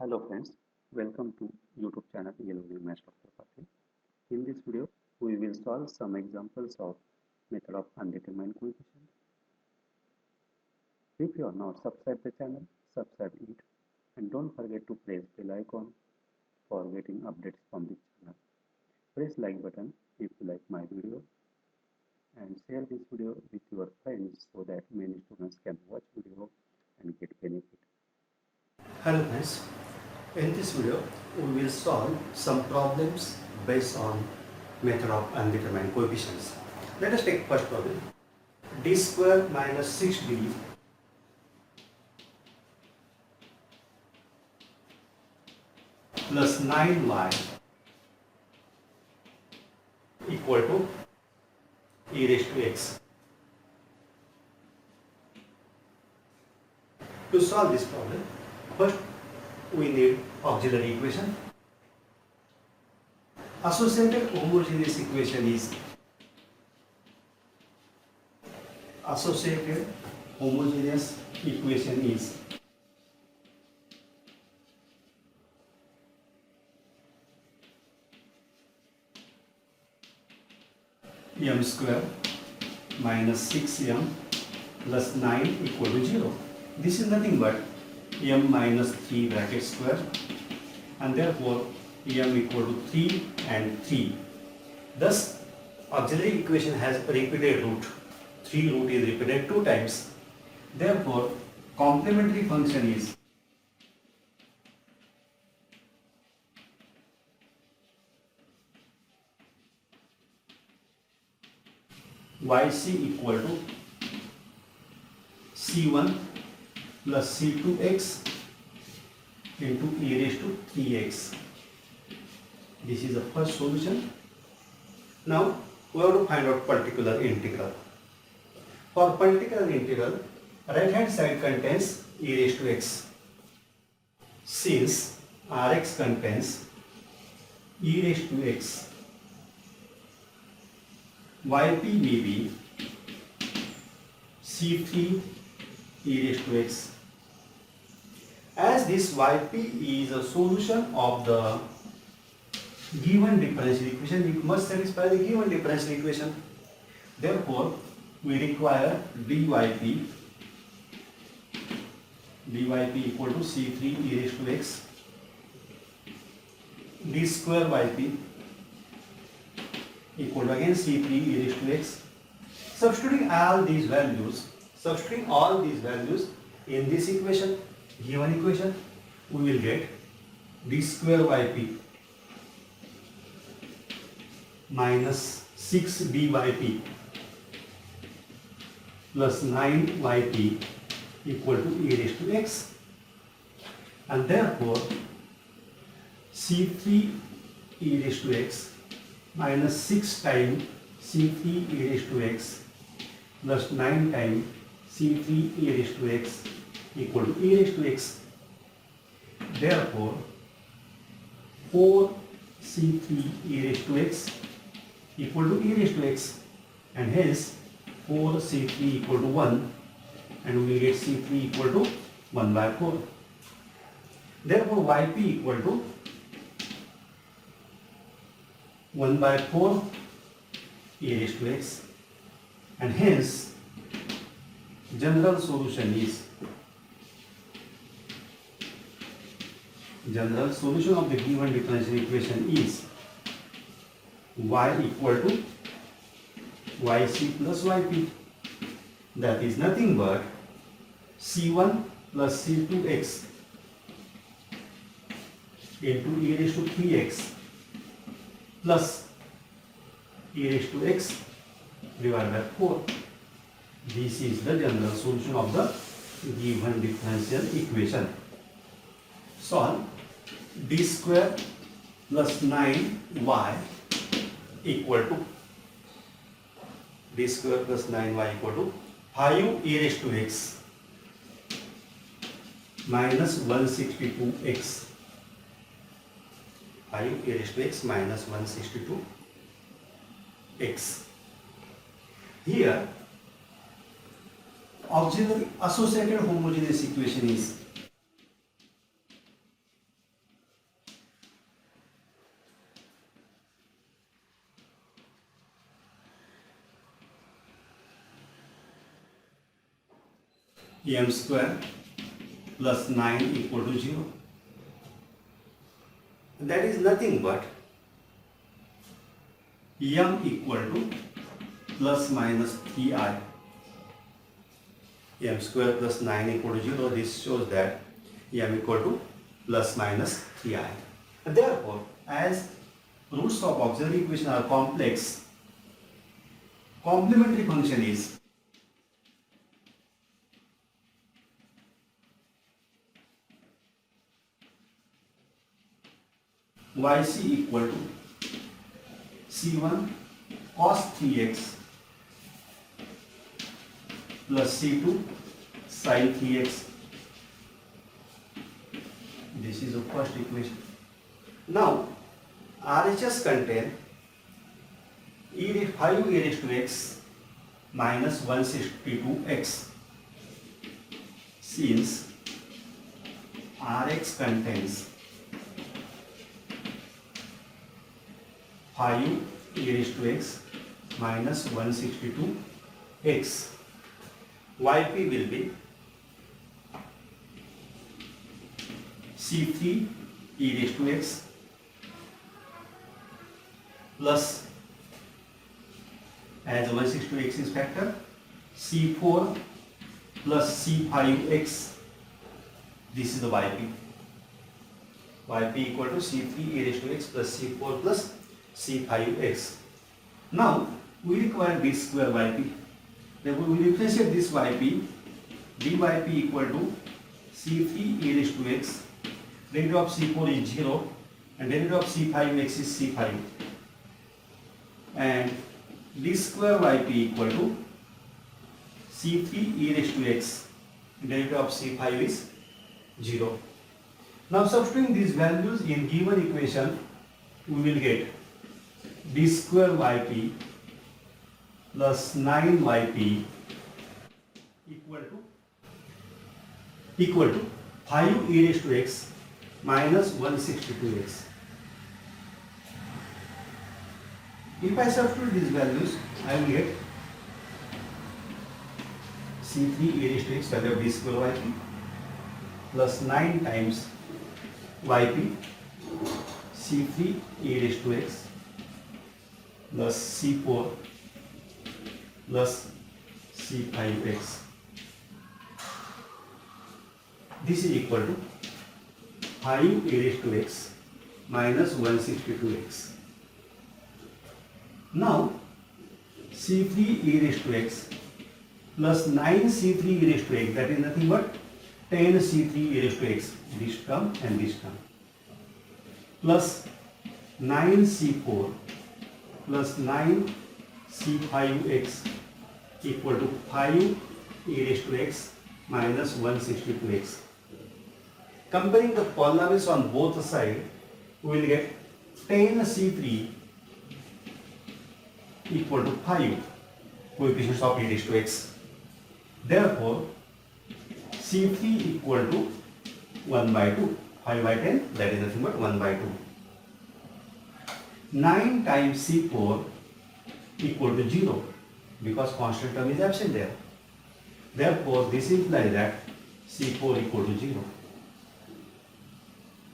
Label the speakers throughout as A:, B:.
A: Hello friends, welcome to YouTube channel Yellow Master Pathway. In this video, we will solve some examples of method of undetermined coefficient. If you are not subscribed the channel, subscribe it and don't forget to press bell icon for getting updates from this channel. Press like button if you like my video and share this video with your friends so that many students can watch video and get benefit.
B: Hello friends, in this video we will solve some problems based on method of undetermined coefficients. Let us take first problem. D square minus 6d plus 9y equal to e raised to x. To solve this problem, first we need auxiliary equation. Associated homogeneous equation is m square minus 6m plus 9 equal to 0. This is nothing but m minus 3 bracket square, and therefore m equal to 3 and 3. Thus auxiliary equation has repeated root. 3 root is repeated 2 times. Therefore complementary function is yc equal to c1 plus c2x into e raised to 3x. This is the first solution. Now we have to find out particular integral. For particular integral, right hand side contains e raised to x. Since Rx contains e raised to x, yp may be c3 e raised to x. As this yp is a solution of the given differential equation, it must satisfy the given differential equation. Therefore, we require dyp equal to c3 e raised to x, d square yp equal to again c3 e raised to x. Substituting all these values in this equation, given equation, we will get d square yp minus 6 dyp plus 9yp equal to e raised to x, and therefore c3 e raised to x minus 6 times c3 e raised to x plus 9 times c3 e raised to x equal to e raised to x. Therefore 4 c3 e raised to x equal to e raised to x, and hence 4 c3 equal to 1, and we will get c3 equal to 1 by 4. Therefore yp equal to 1 by 4 e raised to x, and hence general solution of the given differential equation is y equal to yc plus yp, that is nothing but c1 plus c2x into e raised to 3x plus e raised to x divided by 4. This is the general solution of the given differential equation. Solve. D square plus 9y equal to 5 e raised to x minus 162x. 5 e raised to x minus 162x. Here auxiliary associated homogeneous equation is m square plus 9 equal to 0. That is nothing but m equal to plus minus 3i. M square plus 9 equal to 0. This shows that m equal to plus minus 3i. Therefore, as roots of auxiliary equation are complex, complementary function is yc equal to c1 cos 3x plus c2 sin 3x. This is the first equation. Now RHS contain 5 e raised to x minus 162x. Since Rx contains 5 e raised to x minus 162x, yp will be c3 e raised to x plus, as 162x is factor, c4 plus c5x. This is the yp. Yp equal to c3 e raised to x plus c4 plus c5x. Now we require b square yp. Therefore we differentiate this yp. dyp equal to c3 e raised to x. Derivative of c4 is 0 and derivative of c5x is c5. And d square yp equal to c3 e raised to x. Derivative of c5 is 0. Now substituting these values in given equation, we will get d square yp plus 9yp equal to 5 e raised to x minus 162x. If I substitute these values, I will get c3 e raised to x value of d square yp plus 9 times yp c3 e raised to x plus c4 plus c5x. This is equal to 5 e raised to x minus 162x. Now c3 e raised to x plus 9 c3 e raised to x, that is nothing but 10 c3 e raised to x, this term and this term, plus 9 c4 plus 9 c5x equal to 5 e raised to x minus 162x. Comparing the polynomials on both sides, we will get 10 c3 equal to 5 coefficients of e raised to x. Therefore, c3 equal to 1 by 2. 5 by 10, that is nothing but 1 by 2. 9 times c4 equal to 0 because constant term is absent there. Therefore, this implies that c4 equal to 0.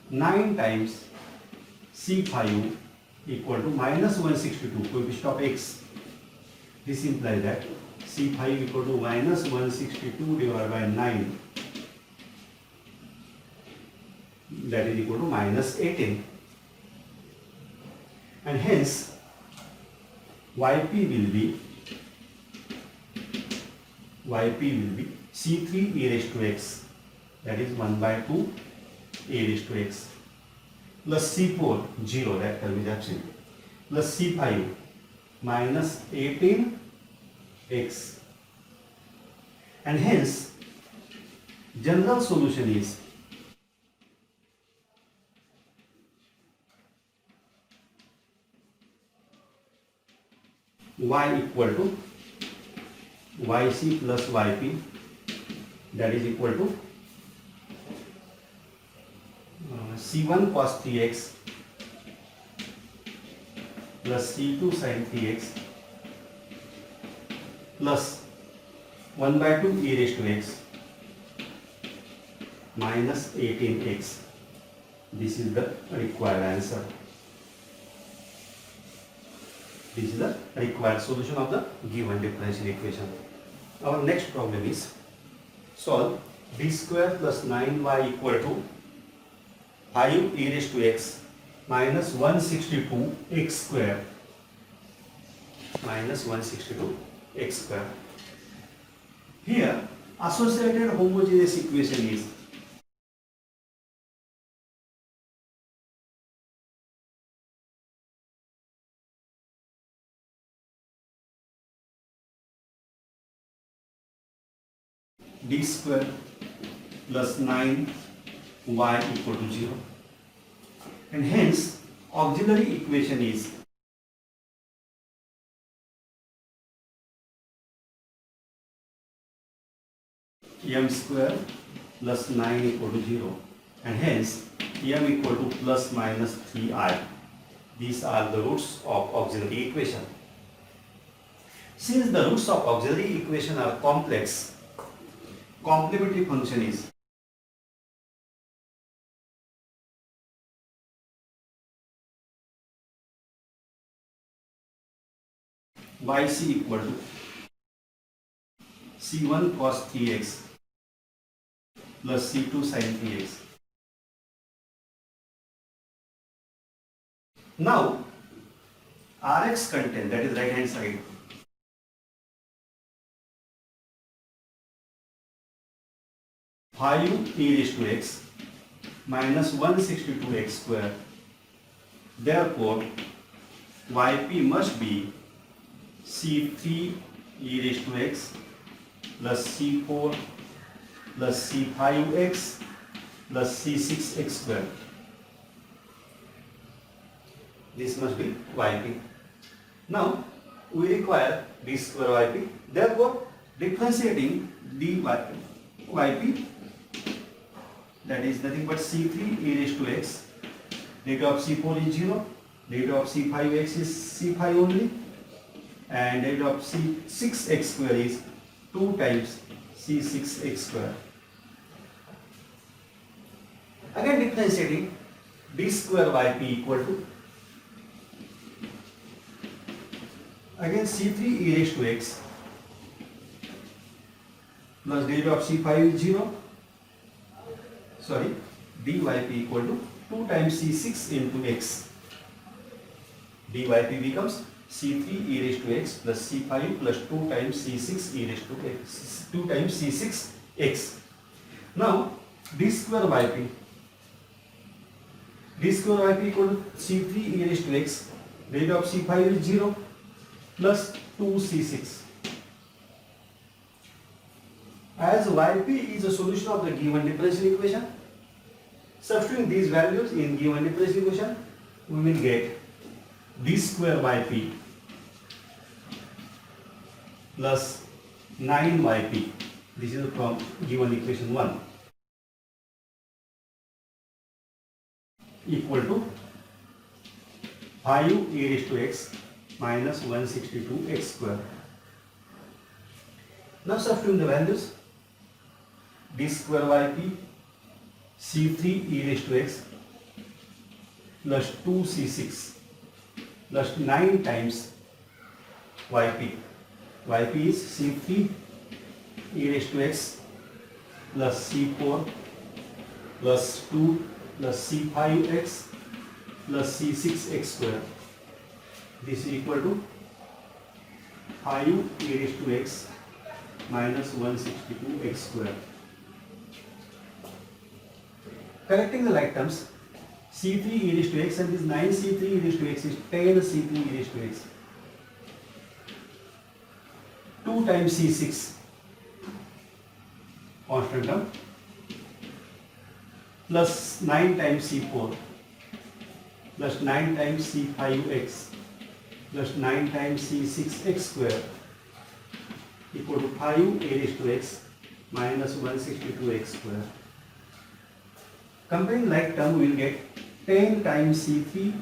B: 9 times c5 equal to minus 162 coefficient of x. This implies that c5 equal to minus 162 divided by 9, that is equal to minus 18, and hence yp will be c3 e raised to x, that is 1 by 2 e raised to x, plus c4 0, that term is absent, plus c5 minus 18x, and hence general solution is y equal to yc plus yp, that is equal to c1 cos 3x plus c2 sin 3x plus 1 by 2 e raised to x minus 18x. This is the required answer. This is the required solution of the given differential equation. Our next problem is solve b square plus 9y equal to 5 e raised to x minus 162 x square minus 162 x square. Here associated homogeneous equation is d square plus 9y equal to 0, and hence auxiliary equation is m square plus 9 equal to 0, and hence m equal to plus minus 3i. These are the roots of auxiliary equation. Since the roots of auxiliary equation are complex, complementary function is yc equal to c1 cos 3x plus c2 sin 3x. Now Rx content, that is right hand side, five e raised to x minus 162x square. Therefore yp must be c3 e raised to x plus c4 plus c5x plus c6x square. This must be yp. Now we require d square yp. Therefore differentiating yp, that is nothing but c3 e raised to x, derivative of c4 is 0, derivative of c5x is c5 only, and derivative of c6x square is 2 times c6x square. Again differentiating d square yp equal to, again c3 e raised to x plus derivative of c5 is 0, sorry, dyp equal to 2 times c6 into x. dyp becomes c3 e raised to x plus c5 plus 2 times c6 e raised to x, 2 times c6x. Now d square yp equal to c3 e raised to x, derivative of c5 is 0 plus 2c6. As yp is a solution of the given differential equation, substituting these values in given differential equation, we will get d square yp plus 9yp. This is from given equation 1 equal to 5 e raised to x minus 162 x square. Now substituting the values, d square yp c3 e raised to x plus 2c6 plus 9 times yp. yp is c3 e raised to x plus c4 plus 2 plus c5x plus c6x square. This is equal to 5 e raised to x minus 162 x square. Correcting the like terms, c3 e raised to x and this 9 c3 e raised to x is 10 c3 e raised to x. 2 times c6 constant term plus 9 times c4 plus 9 times c5x plus 9 times c6x square equal to 5 e raised to x minus 162x square. Comparing like term, we will get 10 times c3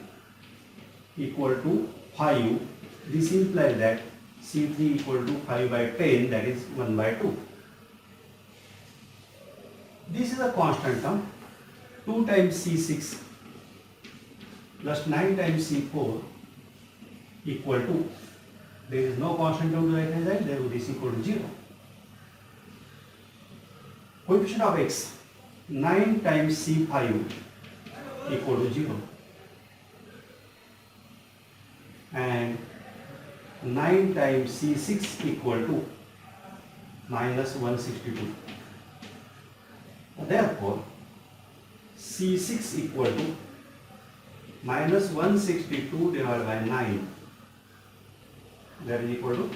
B: equal to 5. This implies that c3 equal to 5 by 10, that is 1 by 2. This is a constant term. 2 times C6 plus 9 times C4 equal to, there is no constant term to right hand side, therefore this equal to 0. Coefficient of x, 9 times C5 equal to 0 and 9 times C6 equal to minus 162. Therefore, C6 equal to minus 162 divided by 9, that is equal to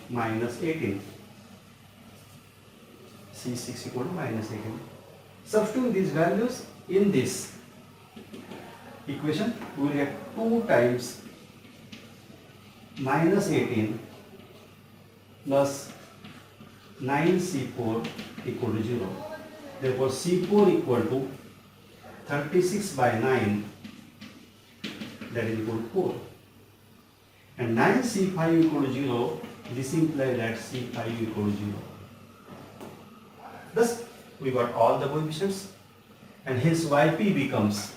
B: minus 18. C6 equal to minus 18. Substituting these values in this equation, we will get 2 times minus 18 plus 9C4 equal to 0. Therefore, C4 equal to 36 by 9, that is equal to 4. And 9C5 equal to 0, this implies that C5 equal to 0. Thus, we got all the coefficients and hence Yp becomes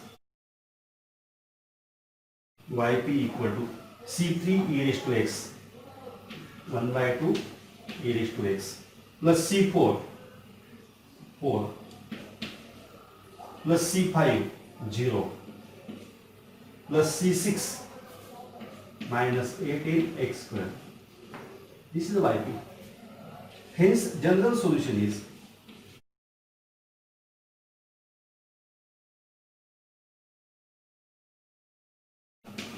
B: Yp equal to C3 e raised to x 1 by 2 e raised to x plus C4 4 plus C5 0 plus C6 minus 18x square. This is the Yp. Hence, general solution is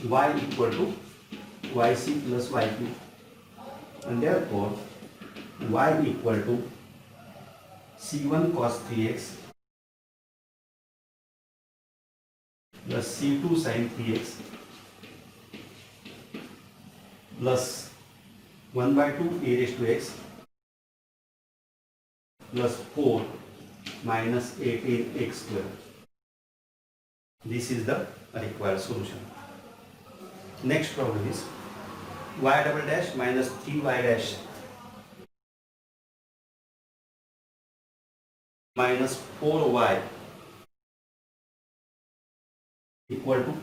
B: y equal to yc plus yp, and therefore y equal to c1 cos 3x plus c2 sin 3x plus 1 by 2 e raised to x plus 4 minus 18x square. This is the required solution. Next problem is y double dash minus 3y dash minus 4y equal to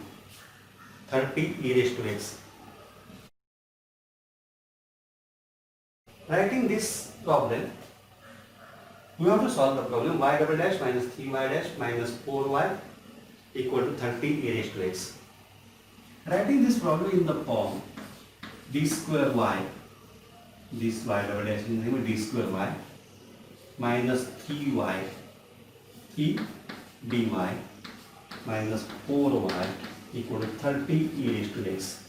B: 30 e raised to x. Writing this problem, we have to solve the problem y double dash minus 3y dash minus 4y equal to 30 e raised to x. Writing this problem in the form d square y, this y double dash is equal to d square y minus 3y e dy minus 4y equal to 30 e raised to x.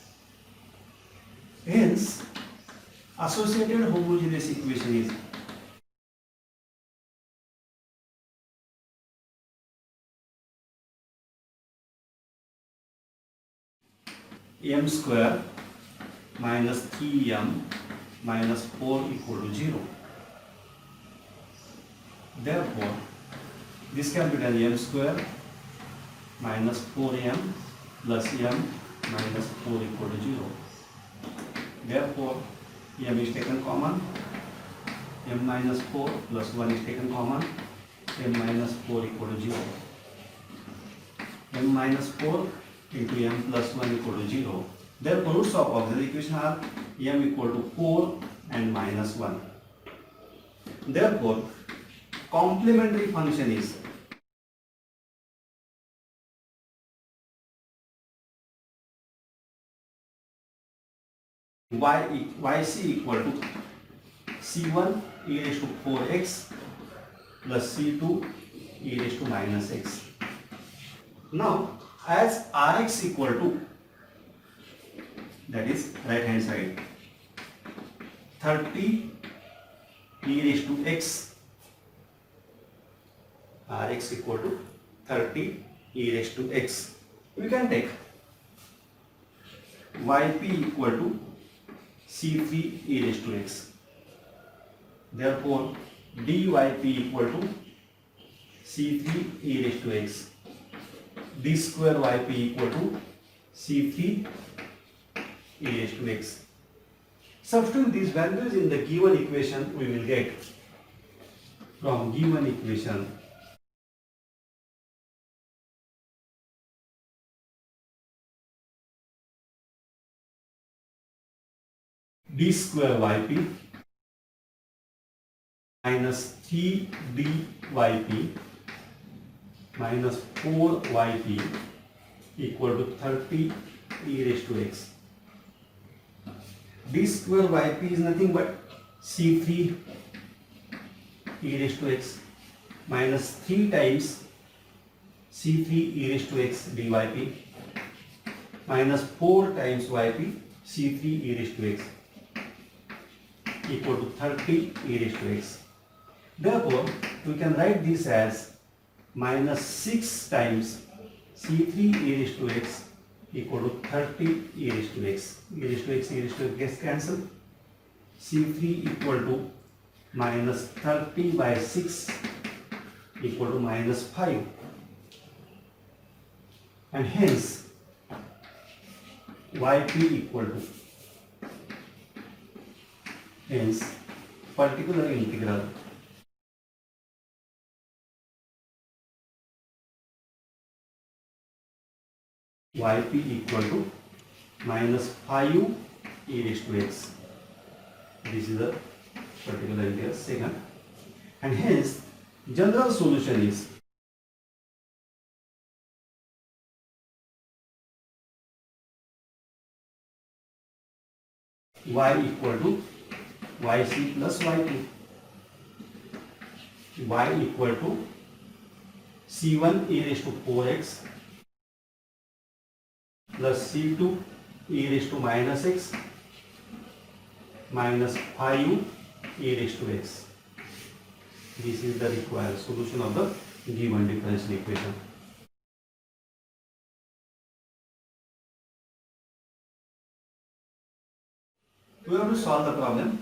B: Hence, associated homogeneous equation is m square minus 3m minus 4 equal to 0. Therefore, this can be done m square minus 4m plus m minus 4 equal to 0. Therefore, m is taken common, m minus 4 plus 1 is taken common, m minus 4 equal to 0. m minus 4 into m plus 1 equal to 0. Therefore, roots of auxiliary equation are m equal to 4 and minus 1. Therefore, complementary function is yc equal to c1 e raised to 4x plus c2 e raised to minus x. Now, as Rx equal to, that is right hand side, 30 e raised to x, Rx equal to 30 e raised to x, we can take yp equal to c3 e raised to x. Therefore, dyp equal to c3 e raised to x. d square yp equal to c3 e raised to x. Substituting these values in the given equation, we will get from given equation d square yp minus 3 dyp minus 4yp equal to 30 e raised to x. D square yp is nothing but c3 e raised to x minus 3 times c3 e raised to x dyp minus 4 times yp c3 e raised to x equal to 30 e raised to x. Therefore, we can write this as minus 6 times c3 e raised to x equal to 30 e raised to x. E raised to x, e raised to x gets cancelled. c3 equal to minus 30 by 6 equal to minus 5. And hence, yp equal to, hence, particular integral yp equal to minus 5 e raised to x. This is the particular integral second. And hence, general solution is y equal to yc plus y2. Y equal to c1 e raised to 4x plus c2 e raised to minus x minus 5 e raised to x. This is the required solution of the given differential equation. We have to solve the problem.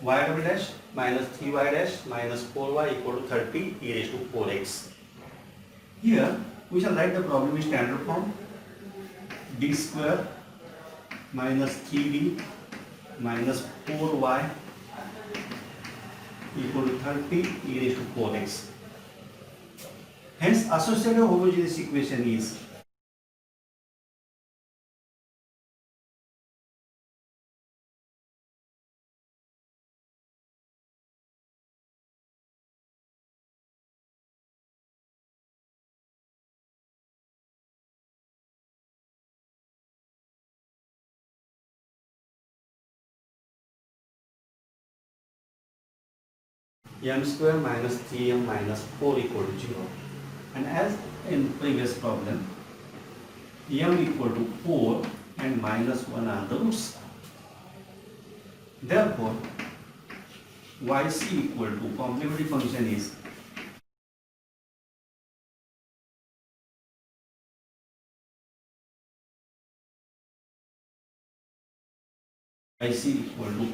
B: Y double dash minus 3y dash minus 4y equal to 30 e raised to 4x. Here we shall write the problem in standard form. D square minus 3d minus 4y equal to 30 e raised to 4x. Hence, associative homogeneous equation is m square minus 3m minus 4 equal to 0. And as in previous problem, m equal to 4 and minus 1 are the roots. Therefore, yc equal to complementary function is yc equal to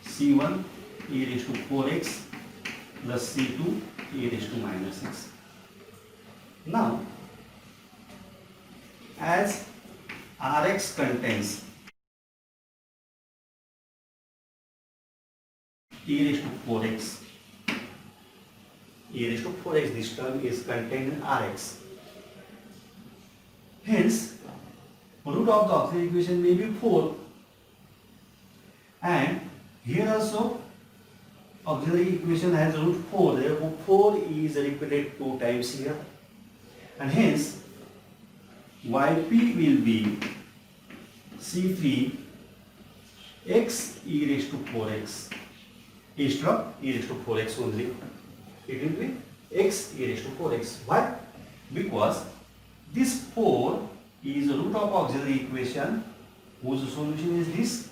B: c1 e raised to 4x plus c2 e raised to minus x. Now, as Rx contains e raised to 4x, e raised to 4x, this term is contained in Rx. Hence, root of the auxiliary equation may be 4, and here also auxiliary equation has root 4, therefore 4 is repeated 2 times here, and hence yp will be c3 x e raised to 4x instead of e raised to 4x only. It will be x e raised to 4x. Why? Because this 4 is root of auxiliary equation whose solution is this.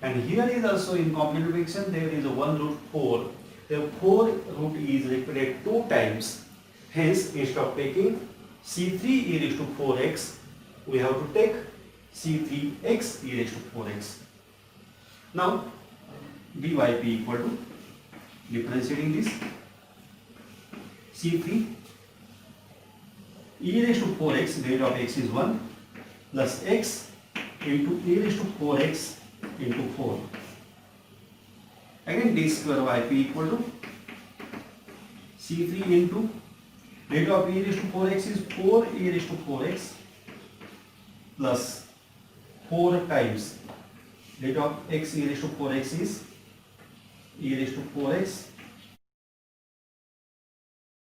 B: And here is also in complementary function there is a 1 root 4. The 4 root is repeated 2 times. Hence, instead of taking c3 e raised to 4x, we have to take c3x e raised to 4x. Now, dyp equal to, differentiating this, c3 e raised to 4x, value of x is 1, plus x into e raised to 4x into 4. Again, d square yp equal to c3 into rate of e raised to 4x is 4 e raised to 4x plus 4 times limit of x e raised to 4x is e raised to 4x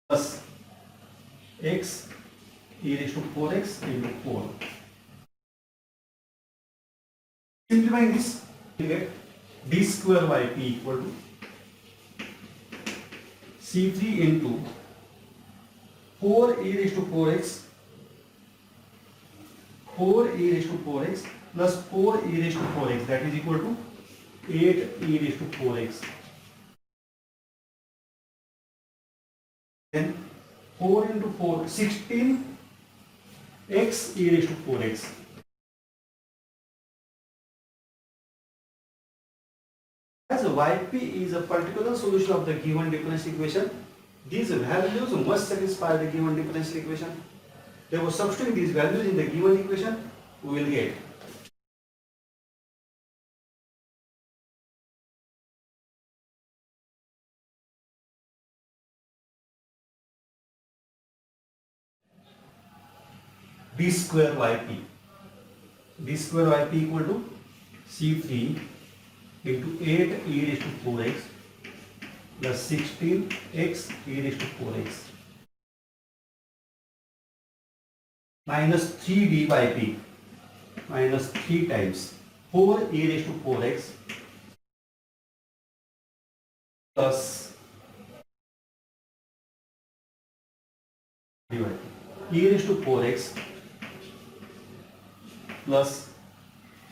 B: plus x e raised to 4x into 4. Simplifying this, you get d square yp equal to c3 into 4 e raised to 4x 4 e raised to 4x plus 4 e raised to 4x, that is equal to 8 e raised to 4x. Then 4 into 4, 16 x e raised to 4x. As yp is a particular solution of the given differential equation, these values must satisfy the given differential equation. Therefore, substituting these values in the given equation, we will get d square yp. D square yp equal to c3 into 8 e raised to 4x plus 16 x e raised to 4x minus 3 d by p minus 3 times 4 e raised to 4x plus d by p e raised to 4x plus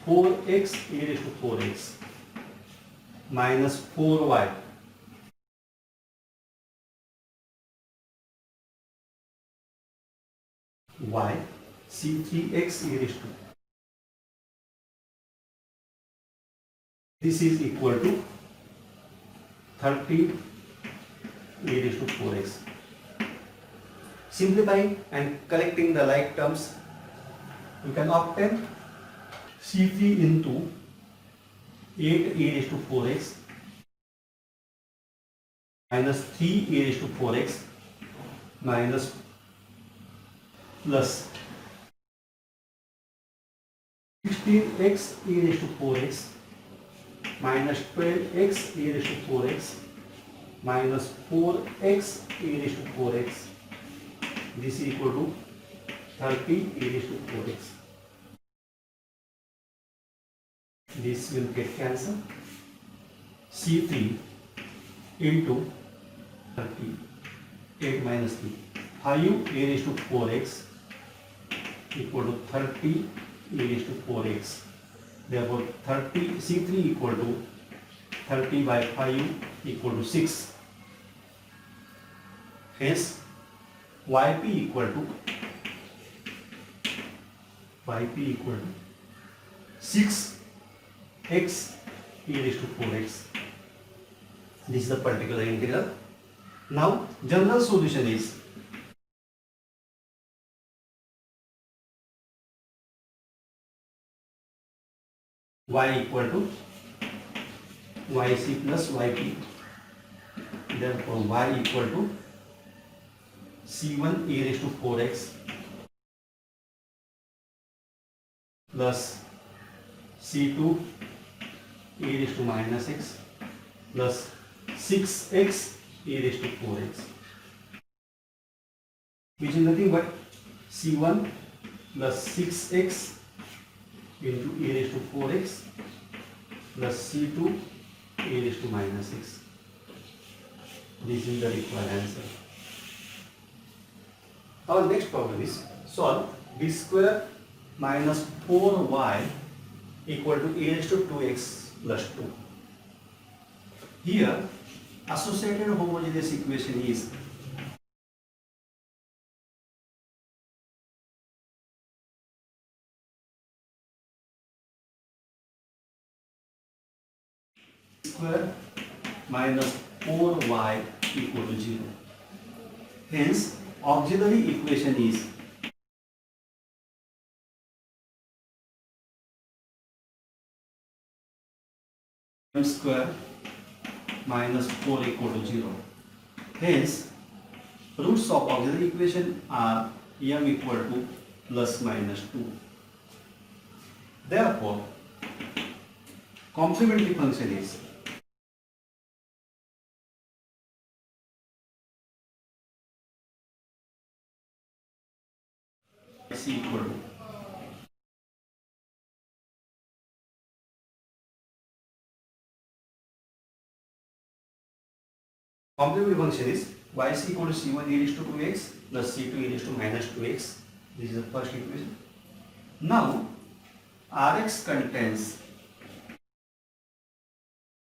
B: 4x e raised to 4x minus 4y y c3x e raised to. This is equal to 30 e raised to 4x. Simplifying and collecting the like terms, we can obtain c3 into 8 e raised to 4x minus 3 e raised to 4x minus plus 16x e raised to 4x minus 12x e raised to 4x minus 4x e raised to 4x. This is equal to 30 e raised to 4x. This will get cancelled. C3 into 30, 8 minus 3, 5 e raised to 4x equal to 30 e raised to 4x. Therefore, 30 C3 equal to 30 by 5 equal to 6. Hence, yp equal to 6x e raised to 4x. This is the particular integral. Now, general solution is y equal to yc plus yp. Therefore, y equal to c1 e raised to 4x plus c2 e raised to minus x plus 6x e raised to 4x, which is nothing but c1 plus 6x into e raised to 4x plus c2 e raised to minus x. This is the required answer. Our next problem is solve d square minus 4y equal to e raised to 2x plus 2. Here, associated homogeneous equation is square minus 4y equal to 0. Hence, auxiliary equation is m square minus 4 equal to 0. Hence, roots of auxiliary equation are m equal to plus minus 2. Therefore, complementary function is c equal to complementary function is yc equal to c1 e raised to 2x plus c2 e raised to minus 2x. This is the first equation. Now Rx contains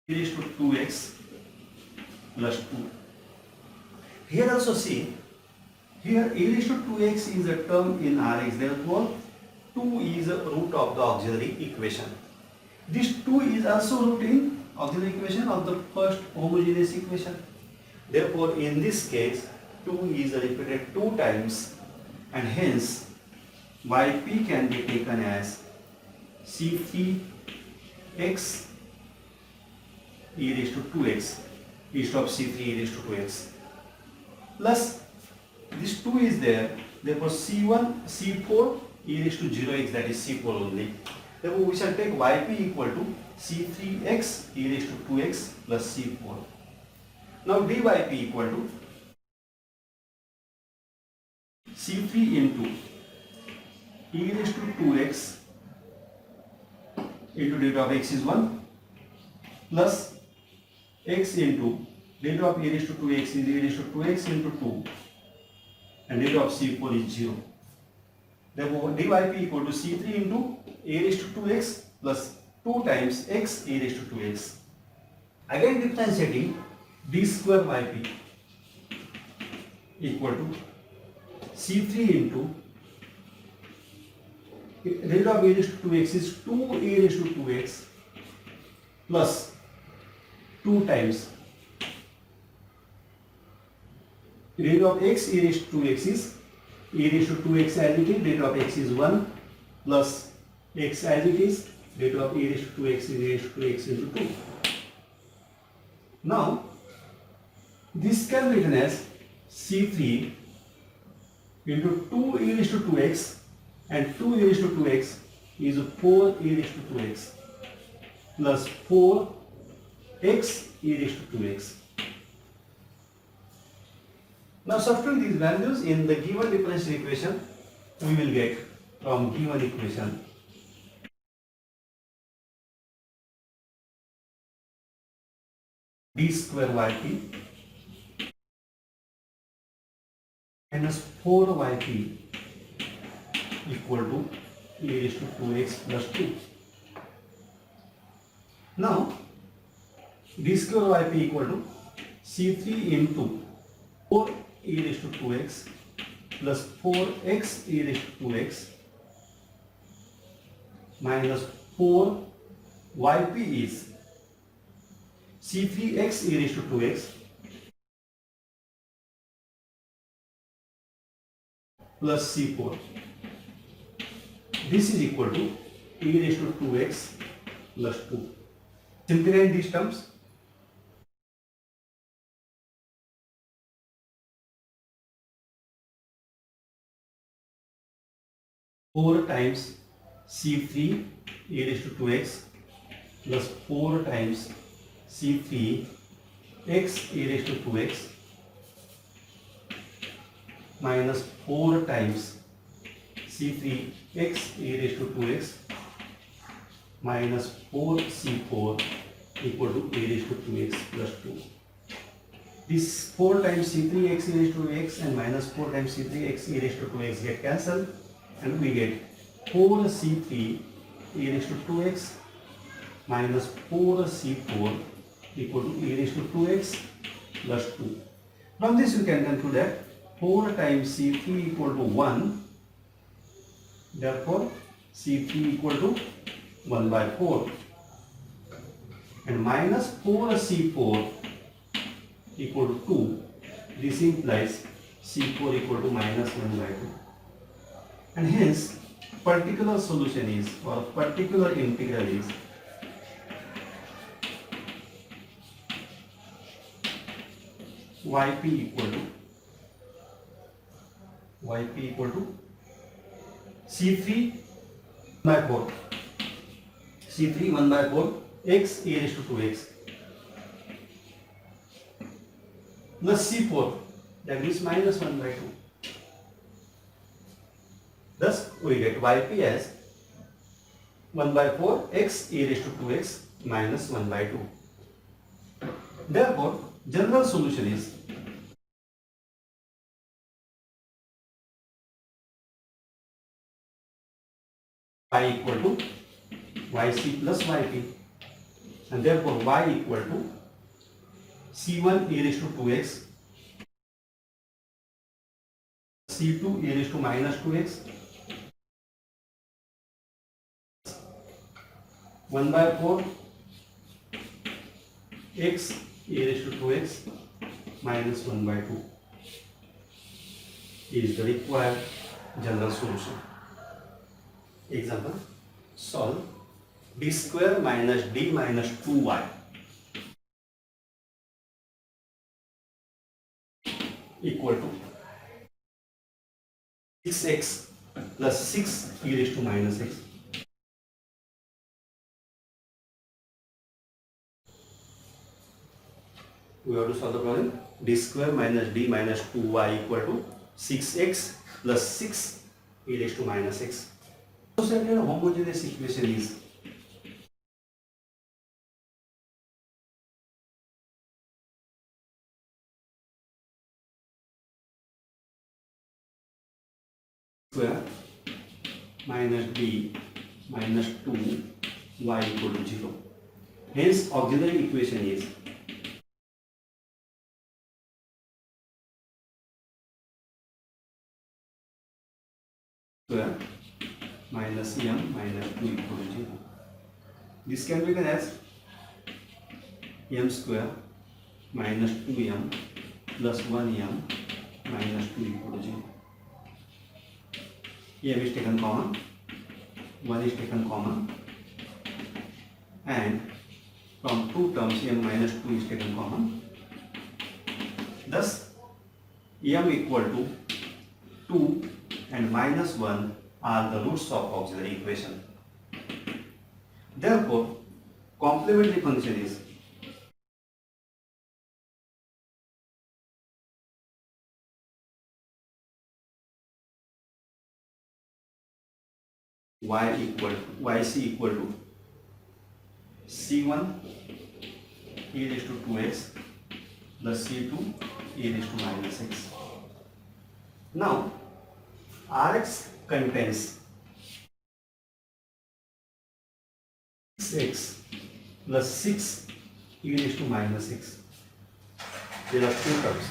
B: e raised to 2x plus 2. Here also see, here e raised to 2x is a term in Rx, therefore 2 is a root of the auxiliary equation. This 2 is also root in auxiliary equation of the first homogeneous equation. Therefore in this case 2 is repeated 2 times and hence yp can be taken as c3x e raised to 2x instead of c3 e raised to 2x plus this 2 is there, therefore c1 c4 e raised to 0x, that is c4 only. Therefore we shall take yp equal to c3x e raised to 2x plus c4. Now dyp equal to c3 into e raised to 2x into derivative of x is 1 plus x into derivative of e raised to 2x is e raised to 2x into 2 and derivative of c4 is 0. Therefore dyp equal to c3 into e raised to 2x plus 2 times x e raised to 2x. Again differentiating d square yp equal to c3 into derivative of e raised to 2x is 2 e raised to 2x plus 2 times derivative of x e raised to 2x is e raised to 2x as it is, derivative of x is 1 plus x as it is, derivative of e raised to 2x is e raised to 2x into 2. Now this can be written as c3 into 2 e raised to 2x and 2 e raised to 2x is 4 e raised to 2x plus 4 x e raised to 2x. Now substitute these values in the given differential equation, we will get from given equation d square yp minus 4yp equal to e raised to 2x plus 2. Now d square yp equal to c3 into 4 e raised to 2x plus 4x e raised to 2x minus 4 yp is c3x e raised to 2x plus c4. This is equal to e raised to 2x plus 2. Simplifying these terms, four times c3 e raised to 2x plus 4 times c3 x e raised to 2x minus 4 times c3 x e raised to 2x minus 4 c4 equal to e raised to 2x plus 2. This 4 times c3 x e raised to 2x and minus 4 times c3 x e raised to 2x get cancelled and we get 4 c3 e raised to 2x minus 4 c4 equal to e raised to 2x plus 2. From this you can conclude that 4 times c3 equal to 1, therefore c3 equal to 1 by 4 and minus 4 c4 equal to 2. This implies c4 equal to minus 1 by 2 and hence particular solution is or particular integral is yp equal to c3 by 4 c3 1 by 4 x e raised to 2x plus c4, that means minus 1 by 2. Thus we get yp as 1 by 4 x e raised to 2x minus 1 by 2. Therefore, general solution is y equal to yc plus yp, and therefore y equal to c1 e raised to 2x, c2 e raised to minus 2x, 1 by 4 x e raised to 2x minus 1 by 2 is the required general solution. Example, solve d square minus d minus 2y equal to 6x plus 6 e raised to minus x. We have to solve the problem. D square minus d minus 2y equal to 6x plus 6 e raised to minus x. Associated homogeneous equation is square minus d minus 2y equal to 0. Hence, auxiliary equation is square minus m minus 2 equal to 0. This can be written as m square minus 2m plus 1m minus 2 equal to 0. m is taken common, 1 is taken common, and from two terms m minus 2 is taken common. Thus, m equal to 2 and minus 1 are the roots of auxiliary equation. Therefore, complementary function is yc equal to c1 e raised to 2x plus c2 e raised to minus x. Now, Rx contains 6x plus 6 e raised to minus x. There are two terms.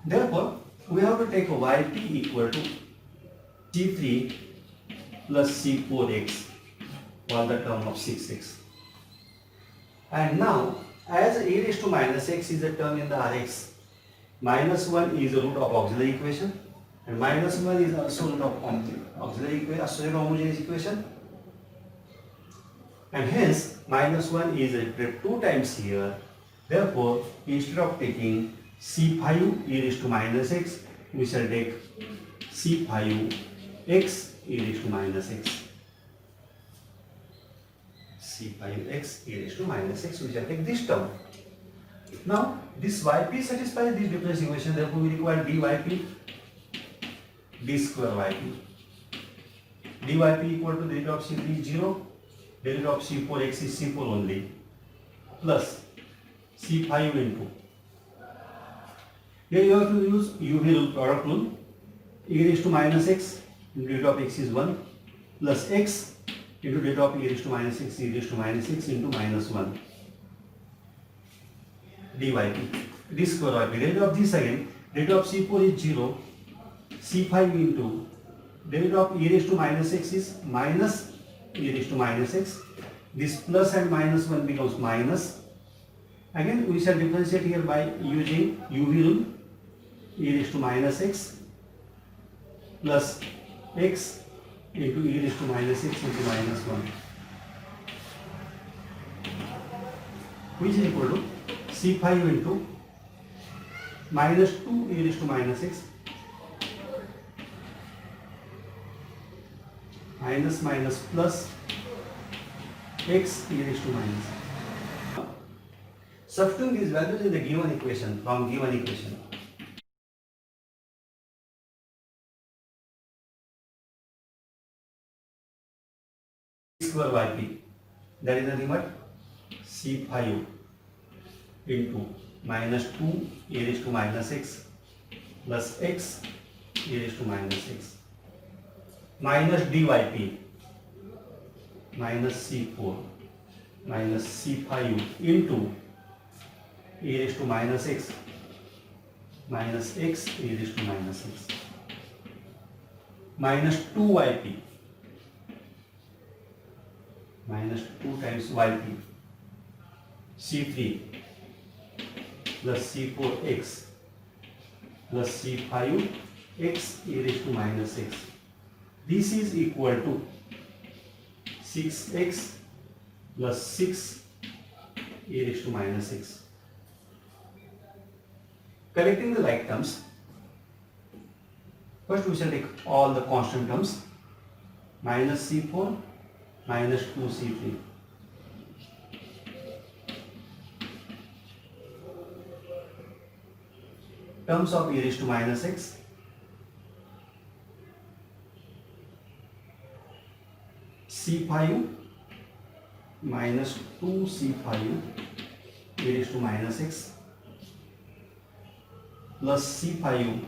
B: Therefore, we have to take yp equal to c3 plus c4x for the term of 6x. And now, as a raised to minus x is a term in the Rx, minus 1 is the root of auxiliary equation, and minus 1 is also root of auxiliary equation, associated homogeneous equation, and hence minus 1 is repeated 2 times here. Therefore, instead of taking c5 e raised to minus x, we shall take c5x e raised to minus x. c5x e raised to minus x, we shall take this term. Now, this yp satisfies this differential equation, therefore we require dyp, d square yp. dyp equal to derivative of c3 is 0, derivative of c4x is c4 only, plus c5 into. Here you have to use UV rule, product rule. E raised to minus x into derivative of x is 1, plus x into derivative of e raised to minus x, e raised to minus x into minus 1 dyp, d square yp. Derivative of this again, derivative of c4 is 0, c5 into derivative of e raised to minus x is minus e raised to minus x. This plus and minus 1 becomes minus. Again, we shall differentiate here by using UV rule. E raised to minus x plus x into e raised to minus x into minus 1, which is equal to c5 into minus 2 e raised to minus x minus minus plus x e raised to minus. Substituting these values in the given equation from given equation. Square yp, that is nothing but c5 into minus 2 e raised to minus x plus x e raised to minus x minus dyp minus c4 minus c5 into e raised to minus x minus x e raised to minus x minus 2yp minus 2 times yp c3 plus c4x plus c5 x e raised to minus x. This is equal to 6x plus 6 e raised to minus x. Collecting the like terms, first we shall take all the constant terms, minus c4 minus 2c3. Terms of e raised to minus x, c5 minus 2c5 e raised to minus x plus c5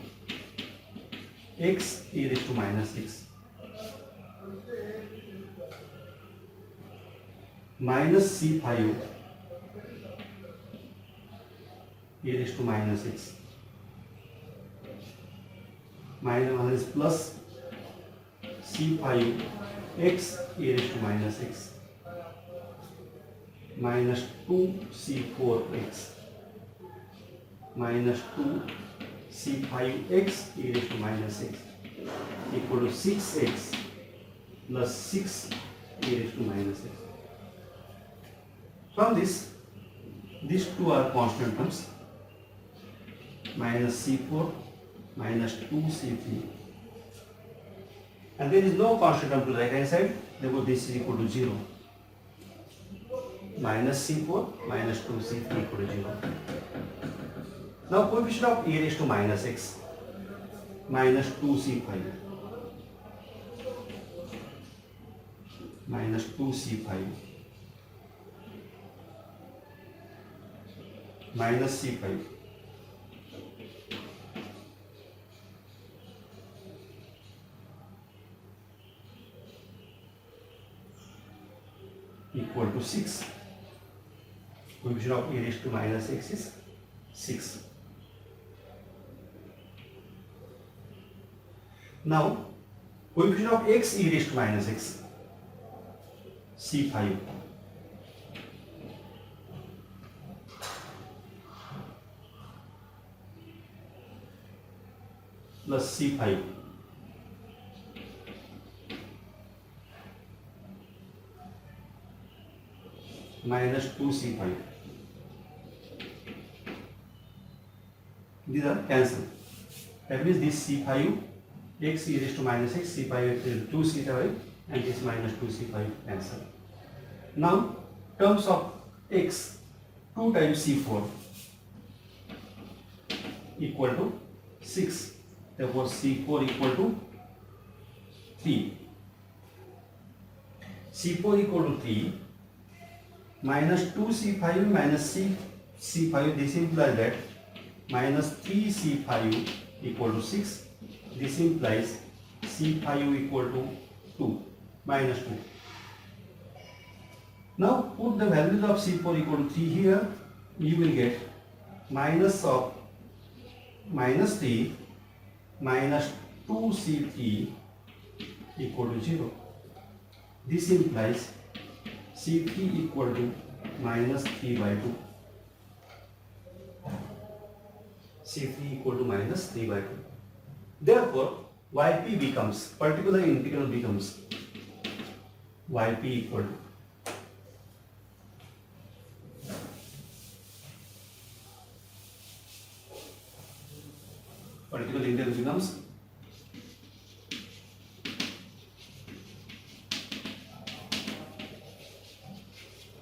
B: x e raised to minus x minus c5 e raised to minus x minus plus c5 x e raised to minus x minus 2c4x minus 2c5x e raised to minus x equal to 6x plus 6 e raised to minus x. From this, these two are constant terms, minus c4 minus 2c3, and there is no constant term to the right hand side, therefore this is equal to 0. Minus c4 minus 2c3 equal to 0. Now coefficient of e raised to minus x minus 2c5 minus 2c5 minus c5 equal to 6. Coefficient of e raised to minus x is 6. Now coefficient of x e raised to minus x, c5 plus c5 minus 2c5. These are cancelled. That means this c5 x e raised to minus x, c5 is 2c5 and this minus 2c5 cancel. Now terms of x 2 times c4 equal to 6. Therefore c4 equal to 3. c4 equal to 3 minus 2c5 minus c5, this implies that minus 3c5 equal to 6. This implies c5 equal to 2 minus 2. Now put the values of c4 equal to 3 here, you will get minus of minus 3 minus 2c3 equal to 0. This implies c3 equal to minus 3 by 2. c3 equal to minus 3 by 2. Therefore, yp becomes, particular integral becomes yp equal to particular integral becomes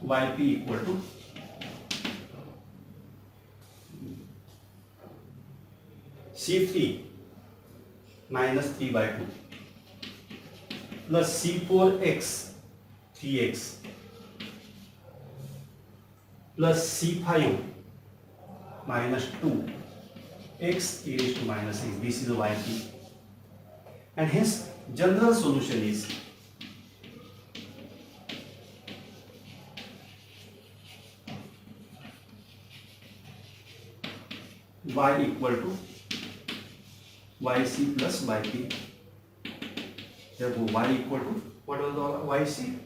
B: yp equal to C3 minus 3 by 2 plus C4x 3x plus C5 minus 2 x e raised to minus x. This is yp, and hence general solution is y equal to yc plus yp. Therefore y equal to, what was the yc?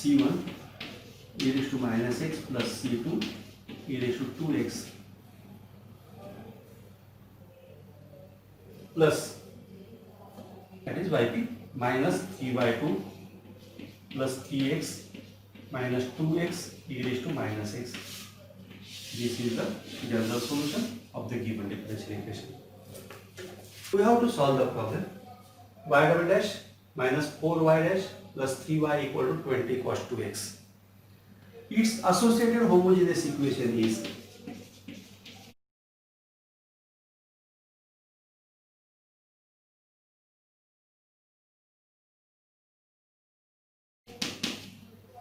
B: C1 e raised to minus x plus C2 e raised to 2x plus, that is yp, minus 3 by 2 plus 3x minus 2x e raised to minus x. This is the general solution of the given differential equation. We have to solve the problem. Y double dash minus 4y dash plus 3y equal to 20 cos 2x. Its associated homogeneous equation is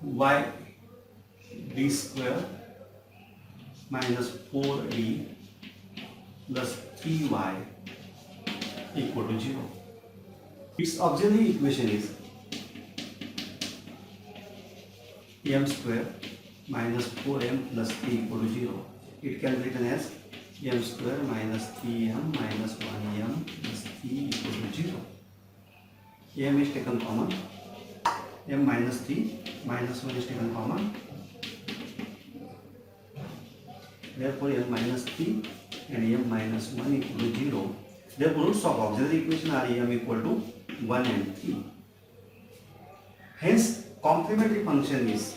B: y d square minus 4d plus 3y equal to 0. Its auxiliary equation is m square minus 4m plus 3 equal to 0. It can be written as m square minus 3m minus 1m plus 3 equal to 0. m is taken common, m minus 3 minus 1 is taken common, therefore m minus 3 and m minus 1 equal to 0. Therefore roots of auxiliary equation are m equal to 1 and 3. Hence complementary function is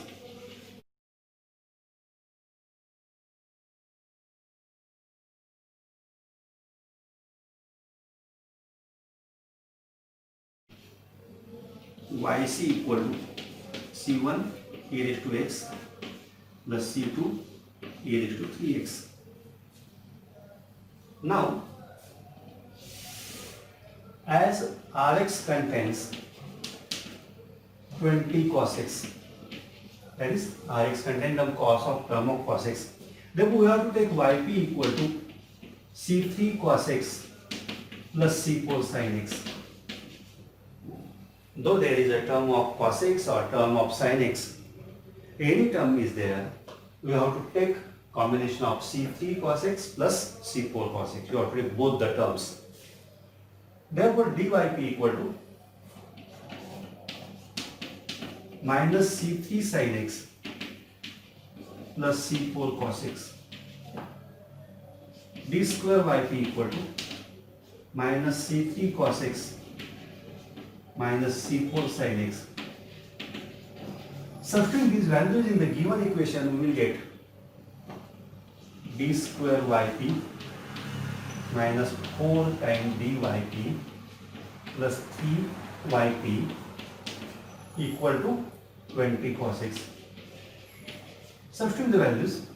B: yc equal to c1 e raised to x plus c2 e raised to 3x. Now, as Rx contains 20 cos x, that is Rx contains the term of cos x, therefore we have to take yp equal to c3 cos x plus c4 sin x. Though there is a term of cos x or term of sin x, any term is there, we have to take combination of c3 cos x plus c4 cos x. You have to take both the terms. Therefore dyp equal to minus c3 sin x plus c4 cos x. d square yp equal to minus c3 cos x minus c4 sin x. Substituting these values in the given equation, we will get d square yp minus 4 times dyp plus 3yp equal to 20 cos x. Substituting the values,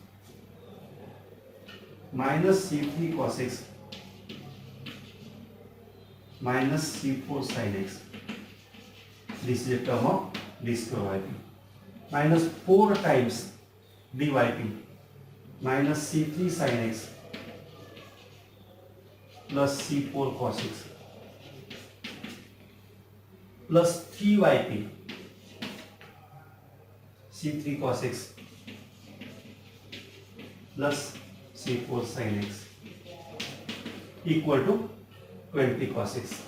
B: minus c3 cos x minus c4 sin x. This is a term of d square yp. Minus 4 times dyp minus c3 sin x plus c4 cos x plus 3yp c3 cos x plus c4 sin x equal to 20 cos x.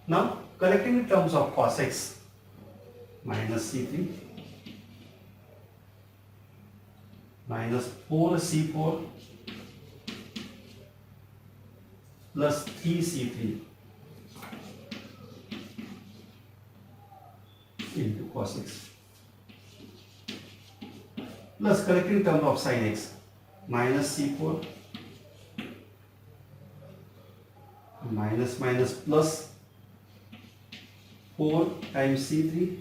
B: Now collecting in terms of cos x, minus c3 minus 4c4 plus 3c3 into cos x, plus collecting term of sin x, minus c4 minus minus plus 4 times C3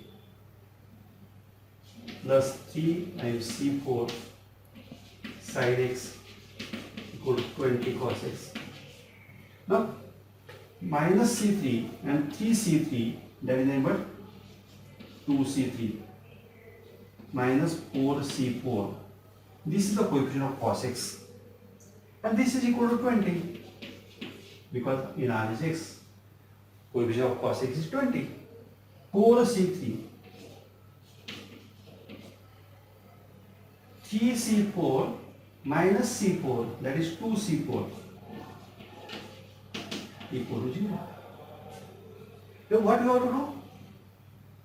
B: plus 3 times C4 sin x equal to 20 cos x. Now minus C3 and 3C3, that is nothing but 2C3 minus 4C4. This is the coefficient of cos x, and this is equal to 20 because in R is x. Coefficient of cos x is 20. 4C3, 3C4 minus C4, that is 2C4 equal to 0. Now what we have to do?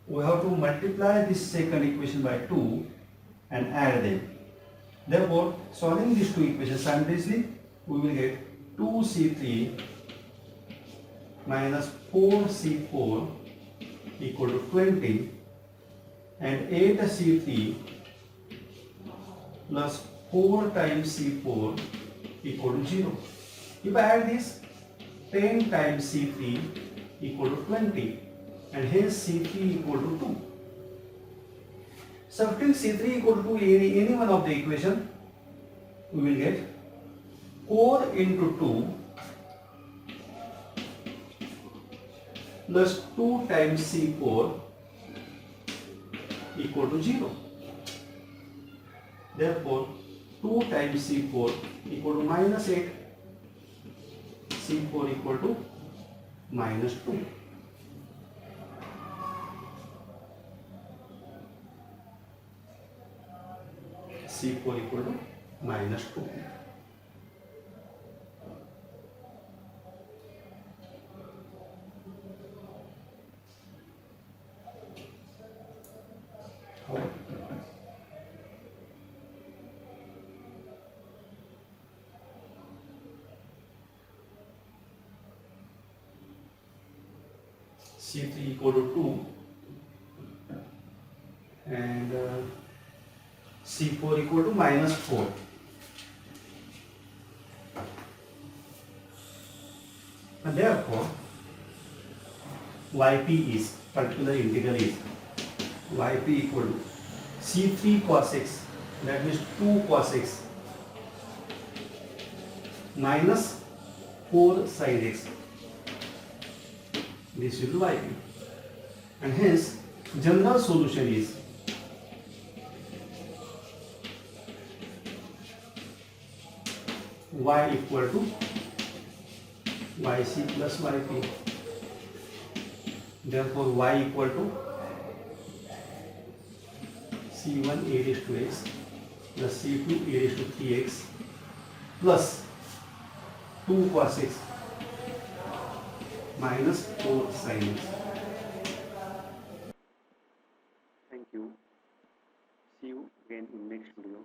B: We have to multiply this second equation by 2 and add them. Therefore, solving these two equations simultaneously, we will get 2C3 minus 4C4 equal to 20 and 8C3 plus 4 times C4 equal to 0. If I add this, 10 times C3 equal to 20 and hence C3 equal to 2. Substituting C3 equal to 2 in any one of the equation, we will get 4 into 2 plus 2 times C4 equal to 0. Therefore, 2 times C4 equal to minus 8. C4 equal to minus 2. C4 equal to minus 2. C3 equal to 2 and C4 equal to minus 4. And therefore, yp is, particular integral is yp equal to C3 cos x, that means 2 cos x minus 4 sin x. This will be yp, and hence general solution is y equal to yc plus yp. Therefore, y equal to c1 a raised to x plus c2 a raised to 3x plus 2 cos x minus 4 sin x.
A: Thank you. See you again in next video.